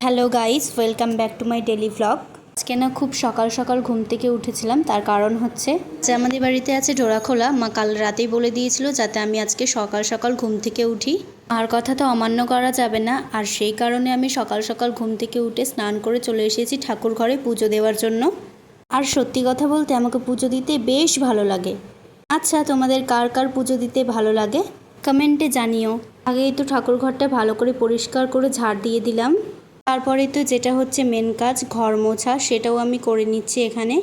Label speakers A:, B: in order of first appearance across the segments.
A: Hello guys, welcome back to my daily vlog. আজকে না খুব সকাল সকাল ঘুম থেকে উঠেছিলাম। তার কারণ হচ্ছে যে আমাদের বাড়িতে আছে ডোরা খোলা। মা কাল রাতেই বলে দিয়েছিল যাতে আমি আজকে সকাল সকাল ঘুম থেকে উঠি। আর কথা তো অমান্য করা যাবে না, আর সেই কারণে আমি সকাল সকাল ঘুম থেকে উঠে স্নান করে চলে এসেছি ঠাকুর ঘরে পুজো দেওয়ার জন্য। আর সত্যি কথা বলতে আমাকে পুজো দিতে বেশ ভালো লাগে। আচ্ছা, তোমাদের কার কার পুজো দিতে ভালো লাগে কমেন্টে জানিও। আগেই তো ঠাকুর ঘরটা ভালো করে পরিষ্কার করে ঝাড় দিয়ে দিলাম। তারপরে তো যেটা হচ্ছে মেন কাজ, ঘর মোছা, সেটাও আমি করে নিচ্ছি এখানে।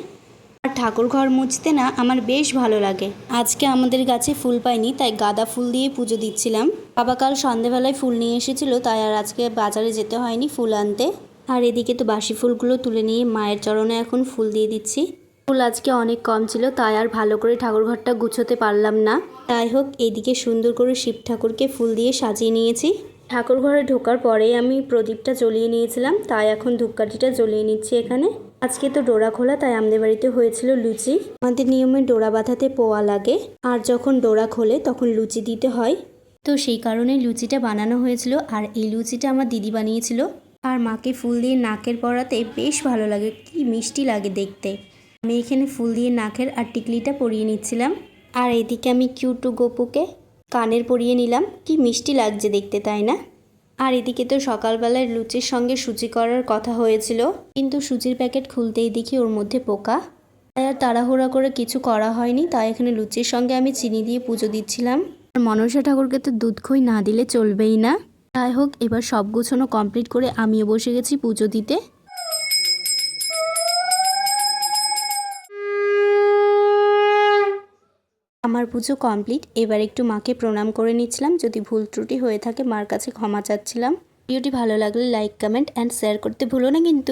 A: আর ঠাকুর ঘর মুছতে না আমার বেশ ভালো লাগে। আজকে আমাদের গাছে ফুল পাইনি, তাই গাঁদা ফুল দিয়ে পুজো দিচ্ছিলাম। বাবা কাল সন্ধেবেলায় ফুল নিয়ে এসেছিলো, তাই আর আজকে বাজারে যেতে হয়নি ফুল আনতে। আর এদিকে তো বাসি ফুলগুলো তুলে নিয়ে মায়ের চরণে এখন ফুল দিয়ে দিচ্ছি। ফুল আজকে অনেক কম ছিল, তাই আর ভালো করে ঠাকুর ঘরটা গুছোতে পারলাম না। যাই হোক, এইদিকে সুন্দর করে শিব ঠাকুরকে ফুল দিয়ে সাজিয়ে নিয়েছি। ঠাকুর ঘরে ঢোকার পরে আমি প্রদীপটা জ্বলিয়ে নিয়েছিলাম, তাই এখন ধূপকাঠিটা জ্বলিয়ে নিচ্ছি এখানে। আজকে তো ডোরা খোলা, তাই আমাদের বাড়িতে হয়েছিল লুচি। আমাদের নিয়মে ডোরা বাঁধাতে পোয়া লাগে, আর যখন ডোরা খোলে তখন লুচি দিতে হয়। তো সেই কারণে লুচিটা বানানো হয়েছিল, আর এই লুচিটা আমার দিদি বানিয়েছিল। আর মাকে ফুল দিয়ে নাকের পরাতে বেশ ভালো লাগে, কি মিষ্টি লাগে দেখতে। আমি এখানে ফুল দিয়ে নাকের আর টিকলিটা পরিয়ে নিচ্ছিলাম। আর এদিকে আমি কিউটু গপুকে কানের পরিয়ে নিলাম। কি মিষ্টি লাগছে দেখতে, তাই না? আর এদিকে তো সকালবেলায় লুচির সঙ্গে সুজি করার কথা হয়েছিল, কিন্তু সুজির প্যাকেট খুলতেই দেখি ওর মধ্যে পোকা। তাই আর তাড়াহুড়া করে কিছু করা হয়নি। তাই এখানে লুচির সঙ্গে আমি চিনি দিয়ে পুজো দিচ্ছিলাম। আর মনসা ঠাকুরকে তো দুধ খই না দিলে চলবেই না। যাই হোক, এবার সব গুছানো কমপ্লিট করে আমিও বসে গেছি পুজো দিতে। আমার পুজো কমপ্লিট। এবার একটু মাকে প্রণাম করে নিচ্ছিলাম। যদি ভুল ত্রুটি হয়ে থাকে মার কাছে ক্ষমা চাচ্ছিলাম। ভিডিওটি ভালো লাগলে লাইক, কমেন্ট অ্যান্ড শেয়ার করতে ভুলো না কিন্তু।